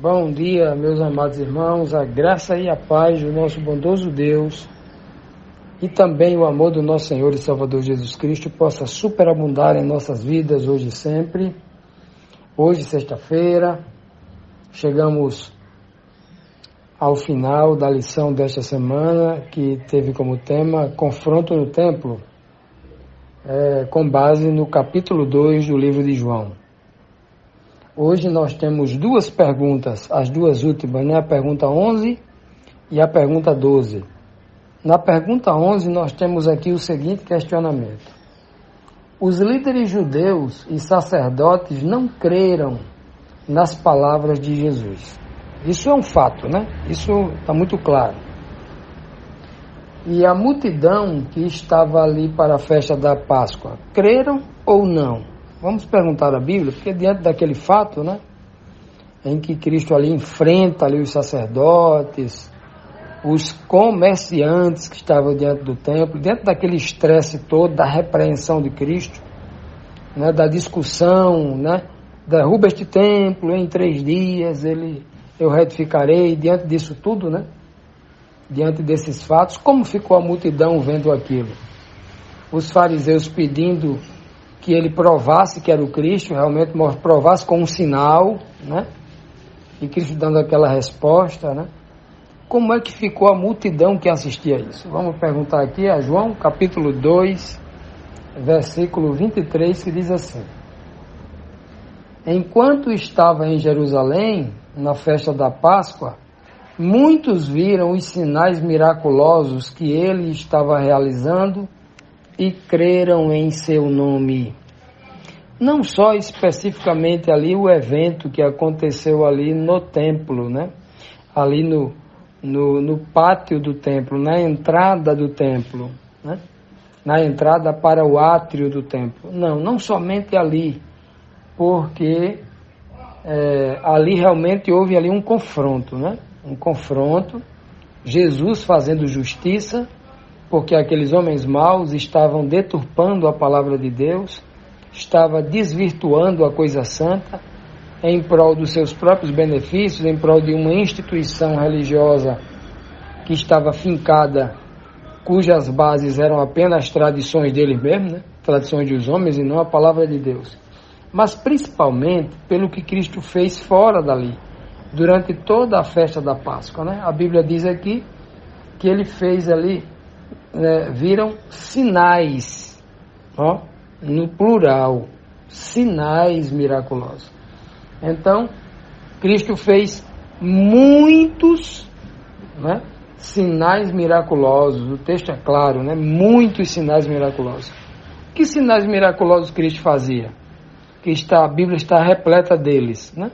Bom dia, meus amados irmãos, a graça e a paz do nosso bondoso Deus e também o amor do nosso Senhor e Salvador Jesus Cristo possa superabundar em nossas vidas hoje e sempre. Hoje, sexta-feira, chegamos ao final da lição desta semana, que teve como tema Confronto no Templo, com base no capítulo 2 do livro de João. Hoje nós temos duas perguntas, as duas últimas, né? A pergunta 11 e a pergunta 12. Na pergunta 11 nós temos aqui o seguinte questionamento. Os líderes judeus e sacerdotes não creram nas palavras de Jesus. Isso é um fato, né? Isso está muito claro. E a multidão que estava ali para a festa da Páscoa, creram ou não? Vamos perguntar à Bíblia, porque diante daquele fato, né, em que Cristo ali enfrenta ali os sacerdotes, os comerciantes que estavam diante do templo, diante daquele estresse todo, da repreensão de Cristo, né, da discussão, né, derruba este templo em 3 dias, eu retificarei, diante disso tudo, né, diante desses fatos, como ficou a multidão vendo aquilo? Os fariseus pedindo que ele provasse que era o Cristo, realmente provasse com um sinal, né? E Cristo dando aquela resposta, né? Como é que ficou a multidão que assistia a isso? Vamos perguntar aqui a João, capítulo 2, versículo 23, que diz assim: Enquanto estava em Jerusalém, na festa da Páscoa, muitos viram os sinais miraculosos que ele estava realizando e creram em seu nome. Não só especificamente ali o evento que aconteceu ali no templo, né? Ali no pátio do templo, na entrada do templo, né? Na entrada para o átrio do templo. Não somente ali, porque ali realmente houve ali um confronto, né? Um confronto, Jesus fazendo justiça, porque aqueles homens maus estavam deturpando a palavra de Deus, estava desvirtuando a coisa santa em prol dos seus próprios benefícios, em prol de uma instituição religiosa que estava fincada, cujas bases eram apenas tradições deles mesmos, né? Tradições dos homens e não a palavra de Deus. Mas principalmente pelo que Cristo fez fora dali, durante toda a festa da Páscoa, né? A Bíblia diz aqui que ele fez ali, viram sinais, no plural, sinais miraculosos. Então, Cristo fez muitos, né, sinais miraculosos. O texto é claro, né? Muitos sinais miraculosos. Que sinais miraculosos Cristo fazia? A Bíblia está repleta deles, né?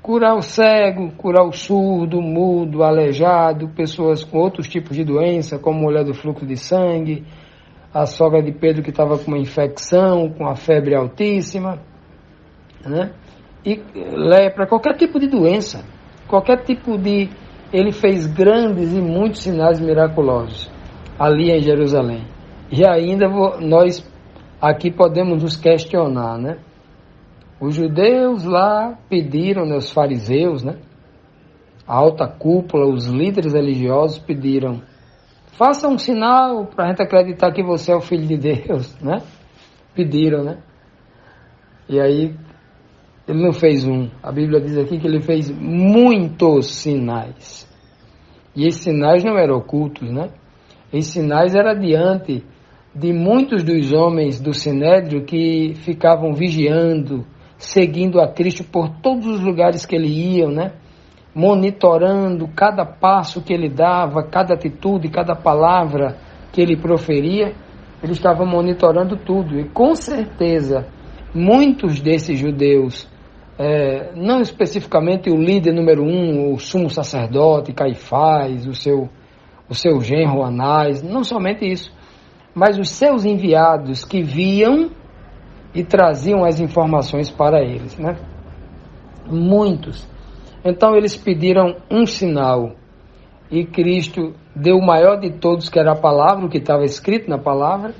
Curar o cego, curar o surdo, o mudo, o aleijado, pessoas com outros tipos de doença, como a mulher do fluxo de sangue, a sogra de Pedro que estava com uma infecção, com a febre altíssima, né? E lepra, qualquer tipo de doença, ele fez grandes e muitos sinais miraculosos ali em Jerusalém. E ainda nós aqui podemos nos questionar, né? Os judeus lá pediram, né, os fariseus, né, a alta cúpula, os líderes religiosos pediram: faça um sinal para a gente acreditar que você é o Filho de Deus, né? Pediram, né? E aí, ele não fez um. A Bíblia diz aqui que ele fez muitos sinais. E esses sinais não eram ocultos, né? Esses sinais eram diante de muitos dos homens do Sinédrio que ficavam vigiando, seguindo a Cristo por todos os lugares que ele ia, né? Monitorando cada passo que ele dava, cada atitude, cada palavra que ele proferia, ele estava monitorando tudo. E com certeza, muitos desses judeus, não especificamente o líder número 1, o sumo sacerdote, Caifás, o seu genro Anás, não somente isso, mas os seus enviados que viam e traziam as informações para eles, né? Muitos. Então eles pediram um sinal e Cristo deu o maior de todos, que era a palavra, o que estava escrito na palavra,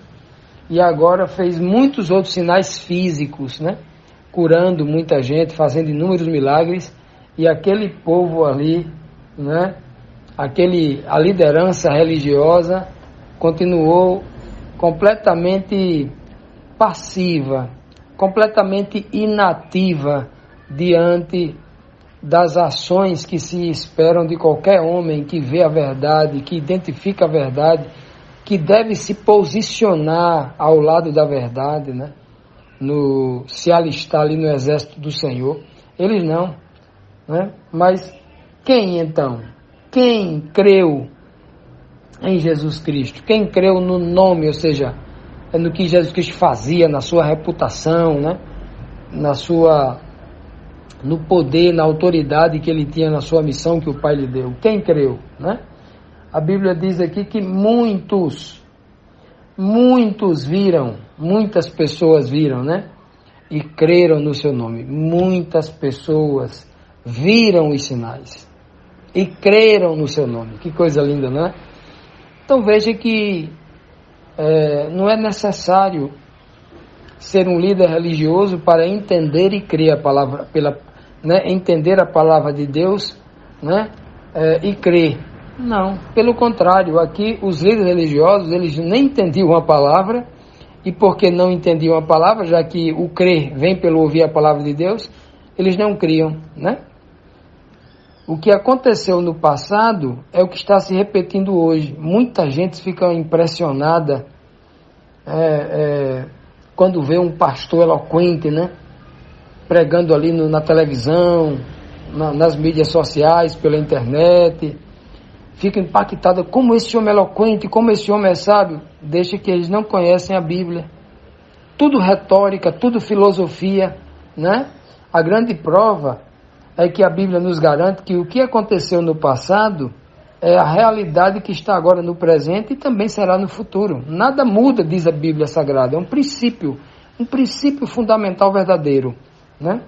e agora fez muitos outros sinais físicos, né? Curando muita gente, fazendo inúmeros milagres e aquele povo ali, né, a liderança religiosa continuou completamente passiva, completamente inativa diante das ações que se esperam de qualquer homem que vê a verdade, que identifica a verdade, que deve se posicionar ao lado da verdade, né? Se alistar ali no exército do Senhor. Eles não, né? Mas quem então? Quem creu em Jesus Cristo? Quem creu no nome, ou seja, no que Jesus Cristo fazia, na sua reputação, né? No poder, na autoridade que ele tinha na sua missão que o Pai lhe deu. Quem creu, né? A Bíblia diz aqui que muitas pessoas viram, né? E creram no seu nome. Muitas pessoas viram os sinais e creram no seu nome. Que coisa linda, não é? Então veja que não é necessário ser um líder religioso para entender e crer a palavra, entender a palavra de Deus, né? E crer. Não, pelo contrário, aqui os líderes religiosos, eles nem entendiam a palavra, e porque não entendiam a palavra, já que o crer vem pelo ouvir a palavra de Deus, eles não criam, né? O que aconteceu no passado é o que está se repetindo hoje. Muita gente fica impressionada quando vê um pastor eloquente, né? Pregando ali na televisão, nas mídias sociais, pela internet. Fica impactada, como esse homem é eloquente, como esse homem é sábio. Deixa que eles não conhecem a Bíblia. Tudo retórica, tudo filosofia, né? A grande prova é que a Bíblia nos garante que o que aconteceu no passado é a realidade que está agora no presente e também será no futuro. Nada muda, diz a Bíblia Sagrada. É um princípio fundamental verdadeiro, né?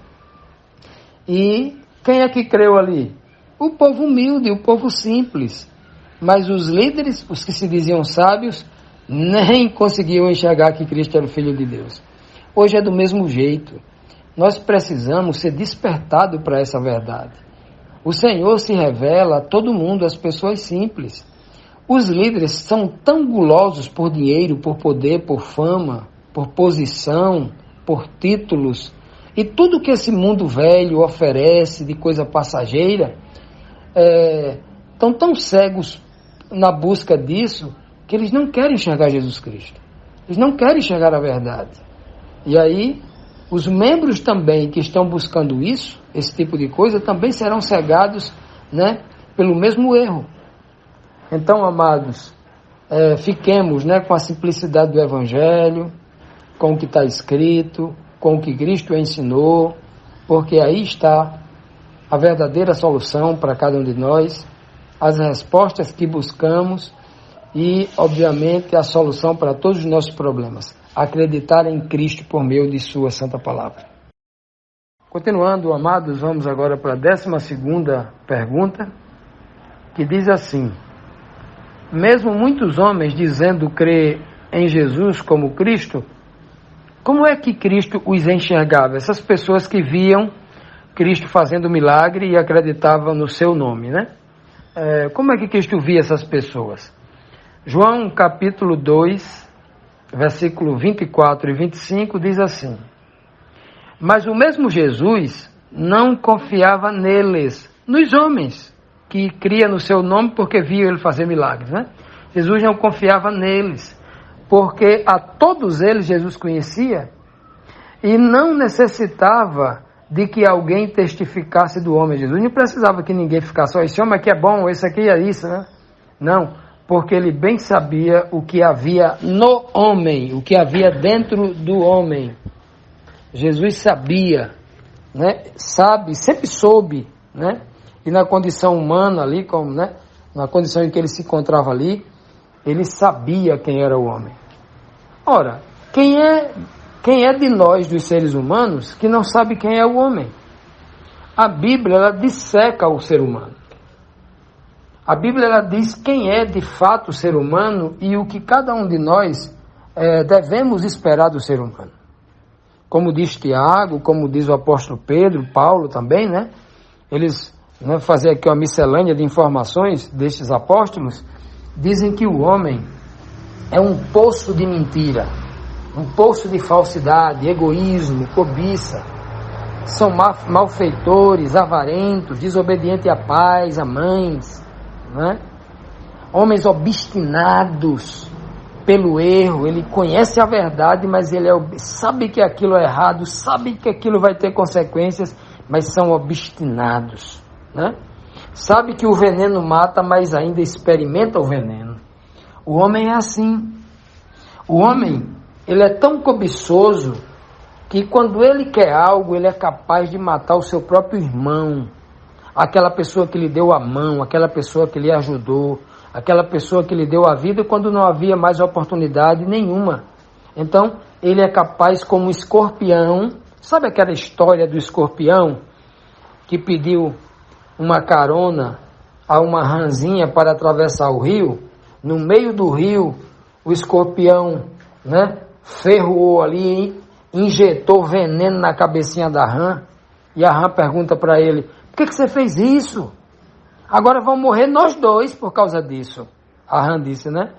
E quem é que creu ali? O povo humilde, o povo simples. Mas os líderes, os que se diziam sábios, nem conseguiam enxergar que Cristo era o Filho de Deus. Hoje é do mesmo jeito. Nós precisamos ser despertados para essa verdade. O Senhor se revela a todo mundo, às pessoas simples. Os líderes são tão gulosos por dinheiro, por poder, por fama, por posição, por títulos, e tudo que esse mundo velho oferece de coisa passageira, estão tão cegos na busca disso, que eles não querem enxergar Jesus Cristo. Eles não querem enxergar a verdade. E aí, os membros também que estão buscando isso, esse tipo de coisa, também serão cegados, né, pelo mesmo erro. Então, amados, fiquemos, né, com a simplicidade do Evangelho, com o que está escrito, com o que Cristo ensinou, porque aí está a verdadeira solução para cada um de nós, as respostas que buscamos e, obviamente, a solução para todos os nossos problemas. Acreditar em Cristo por meio de sua santa palavra. Continuando, amados, vamos agora para a 12ª pergunta, que diz assim: mesmo muitos homens dizendo crer em Jesus como Cristo, como é que Cristo os enxergava? Essas pessoas que viam Cristo fazendo milagre e acreditavam no seu nome, né? Como é que Cristo via essas pessoas? João capítulo 2, versículo 24 e 25 diz assim: mas o mesmo Jesus não confiava neles, nos homens que cria no seu nome porque viam ele fazer milagres, né? Jesus não confiava neles, porque a todos eles Jesus conhecia e não necessitava de que alguém testificasse do homem Jesus. Não precisava que ninguém ficasse, esse homem aqui é bom, esse aqui é isso, né? Não, porque ele bem sabia o que havia no homem, o que havia dentro do homem. Jesus sabia, né? Sempre soube, né? E na condição humana ali, né? Na condição em que ele se encontrava ali, ele sabia quem era o homem. Ora, quem é de nós, dos seres humanos, que não sabe quem é o homem? A Bíblia, ela disseca o ser humano. A Bíblia, ela diz quem é de fato o ser humano e o que cada um de nós devemos esperar do ser humano. Como diz Tiago, como diz o apóstolo Pedro, Paulo também, né? eles, né, fazer aqui uma miscelânea de informações destes apóstolos, dizem que o homem é um poço de mentira, um poço de falsidade, egoísmo, cobiça. São malfeitores, avarentos, desobedientes a pais, a mães, né? Homens obstinados pelo erro. Ele conhece a verdade, mas ele sabe que aquilo é errado, sabe que aquilo vai ter consequências, mas são obstinados, né? Sabe que o veneno mata, mas ainda experimenta o veneno. O homem é assim. O homem, ele é tão cobiçoso que quando ele quer algo, ele é capaz de matar o seu próprio irmão, aquela pessoa que lhe deu a mão, aquela pessoa que lhe ajudou, aquela pessoa que lhe deu a vida quando não havia mais oportunidade nenhuma. Então, ele é capaz, como um escorpião. Sabe aquela história do escorpião que pediu uma carona a uma ranzinha para atravessar o rio? No meio do rio, o escorpião, né, ferroou ali, injetou veneno na cabecinha da rã, e a rã pergunta para ele: por que você fez isso? Agora vão morrer nós dois por causa disso. A rã disse, né?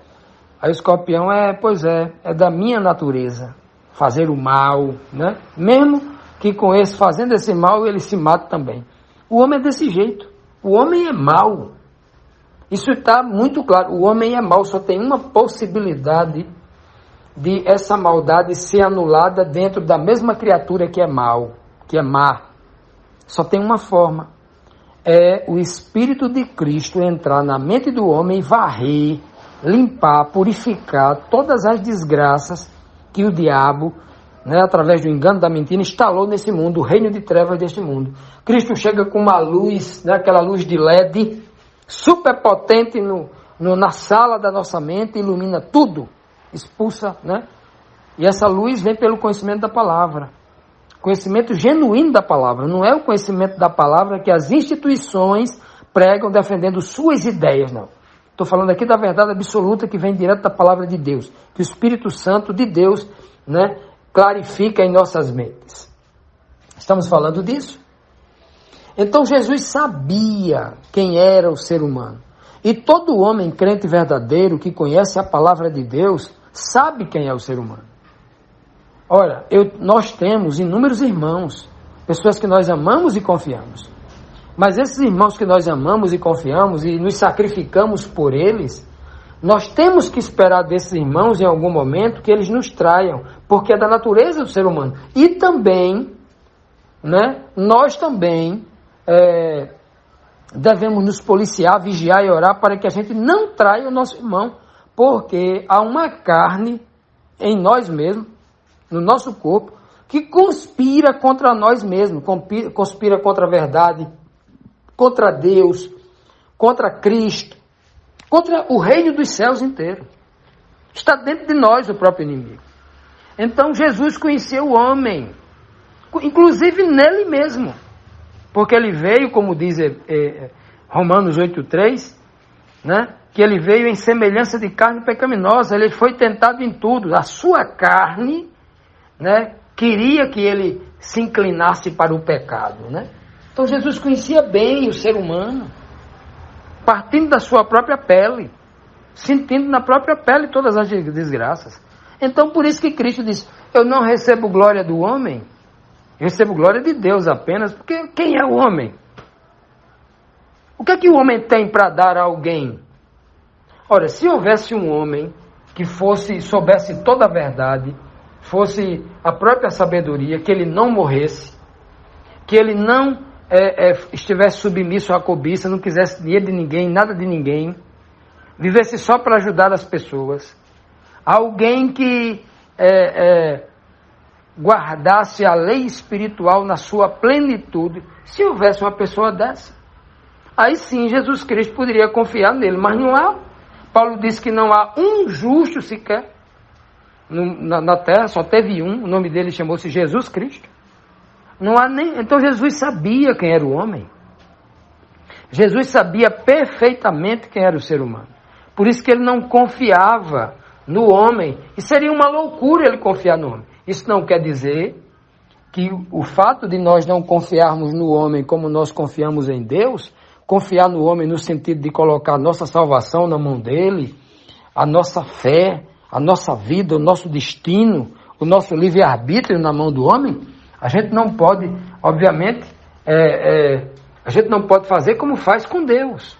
Aí o escorpião, é da minha natureza fazer o mal, né? Mesmo que com esse, fazendo esse mal, ele se mata também. O homem é desse jeito. O homem é mau. Isso está muito claro. O homem é mau. Só tem uma possibilidade de essa maldade ser anulada dentro da mesma criatura que é mal, que é má. Só tem uma forma. É o Espírito de Cristo entrar na mente do homem e varrer, limpar, purificar todas as desgraças que o diabo, né, através do engano da mentira, instalou nesse mundo, o reino de trevas deste mundo. Cristo chega com uma luz, né, aquela luz de LED, super potente na sala da nossa mente, ilumina tudo, expulsa, né? E essa luz vem pelo conhecimento da palavra. Conhecimento genuíno da palavra. Não é o conhecimento da palavra que as instituições pregam defendendo suas ideias, não. Estou falando aqui da verdade absoluta que vem direto da palavra de Deus. Que o Espírito Santo de Deus, né, clarifica em nossas mentes. Estamos falando disso? Então Jesus sabia quem era o ser humano. E todo homem crente verdadeiro que conhece a palavra de Deus sabe quem é o ser humano. Olha, nós temos inúmeros irmãos, pessoas que nós amamos e confiamos. Mas esses irmãos que nós amamos e confiamos e nos sacrificamos por eles, nós temos que esperar desses irmãos em algum momento que eles nos traiam, porque é da natureza do ser humano. E também, né, nós também devemos nos policiar, vigiar e orar para que a gente não traia o nosso irmão, porque há uma carne em nós mesmos, no nosso corpo, que conspira contra nós mesmos, conspira contra a verdade, contra Deus, contra Cristo, contra o reino dos céus inteiro. Está dentro de nós o próprio inimigo. Então Jesus conheceu o homem, inclusive nele mesmo, porque ele veio, como diz Romanos 8,3, né, que ele veio em semelhança de carne pecaminosa, ele foi tentado em tudo, a sua carne, né, queria que ele se inclinasse para o pecado, né? Então Jesus conhecia bem o ser humano, partindo da sua própria pele, sentindo na própria pele todas as desgraças. Então por isso que Cristo disse: eu não recebo glória do homem, eu recebo glória de Deus apenas, porque quem é o homem? O que é que o homem tem para dar a alguém? Ora, se houvesse um homem que soubesse toda a verdade, fosse a própria sabedoria, que ele não morresse, que ele não estivesse submisso à cobiça, não quisesse dinheiro de ninguém, nada de ninguém, vivesse só para ajudar as pessoas, alguém que guardasse a lei espiritual na sua plenitude, se houvesse uma pessoa dessa, aí sim Jesus Cristo poderia confiar nele, mas não há. Paulo diz que não há um justo sequer na terra, só teve um, o nome dele chamou-se Jesus Cristo. Não há nem. Então Jesus sabia quem era o homem. Jesus sabia perfeitamente quem era o ser humano. Por isso que ele não confiava no homem. E seria uma loucura ele confiar no homem. Isso não quer dizer que o fato de nós não confiarmos no homem como nós confiamos em Deus, confiar no homem no sentido de colocar a nossa salvação na mão dele, a nossa fé, a nossa vida, o nosso destino, o nosso livre-arbítrio na mão do homem, a gente não pode, obviamente, a gente não pode fazer como faz com Deus.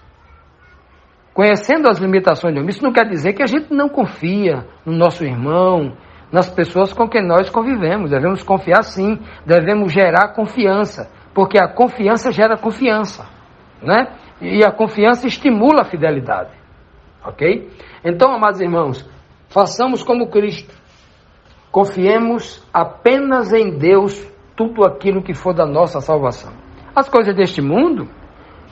Conhecendo as limitações do homem, isso não quer dizer que a gente não confia no nosso irmão, nas pessoas com quem nós convivemos. Devemos confiar sim, devemos gerar confiança, porque a confiança gera confiança, né? E a confiança estimula a fidelidade, ok? Então, amados irmãos, façamos como Cristo, confiemos apenas em Deus tudo aquilo que for da nossa salvação. As coisas deste mundo,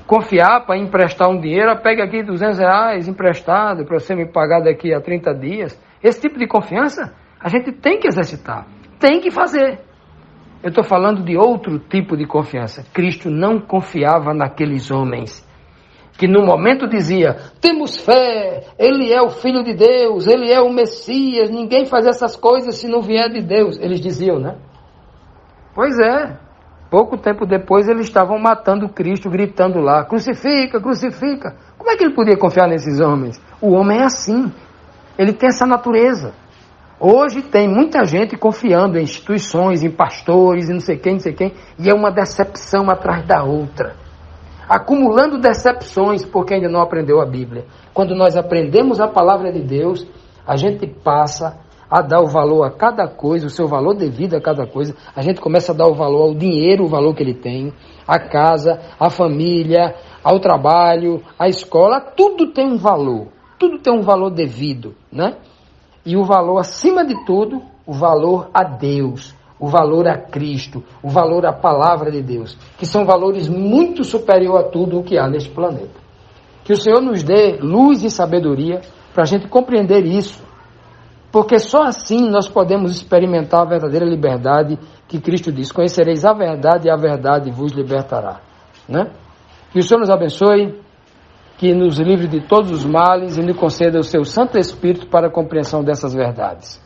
confiar para emprestar um dinheiro, pega aqui R$200 emprestado para você me pagar daqui a 30 dias, esse tipo de confiança a gente tem que exercitar, tem que fazer. Eu estou falando de outro tipo de confiança. Cristo não confiava naqueles homens que no momento dizia, temos fé, Ele é o Filho de Deus, Ele é o Messias, ninguém faz essas coisas se não vier de Deus. Eles diziam, né? Pois é, pouco tempo depois eles estavam matando Cristo, gritando lá, crucifica, crucifica. Como é que ele podia confiar nesses homens? O homem é assim, ele tem essa natureza. Hoje tem muita gente confiando em instituições, em pastores, e não sei quem, e é uma decepção atrás da outra. Acumulando decepções porque ainda não aprendeu a Bíblia. Quando nós aprendemos a palavra de Deus, a gente passa a dar o valor a cada coisa, o seu valor devido a cada coisa. A gente começa a dar o valor ao dinheiro, o valor que ele tem, à casa, à família, ao trabalho, à escola. Tudo tem um valor, tudo tem um valor devido, né? E o valor, acima de tudo, o valor a Deus, o valor a Cristo, o valor à palavra de Deus, que são valores muito superior a tudo o que há neste planeta. Que o Senhor nos dê luz e sabedoria para a gente compreender isso, porque só assim nós podemos experimentar a verdadeira liberdade que Cristo diz, conhecereis a verdade e a verdade vos libertará, né? Que o Senhor nos abençoe, que nos livre de todos os males e nos conceda o seu Santo Espírito para a compreensão dessas verdades.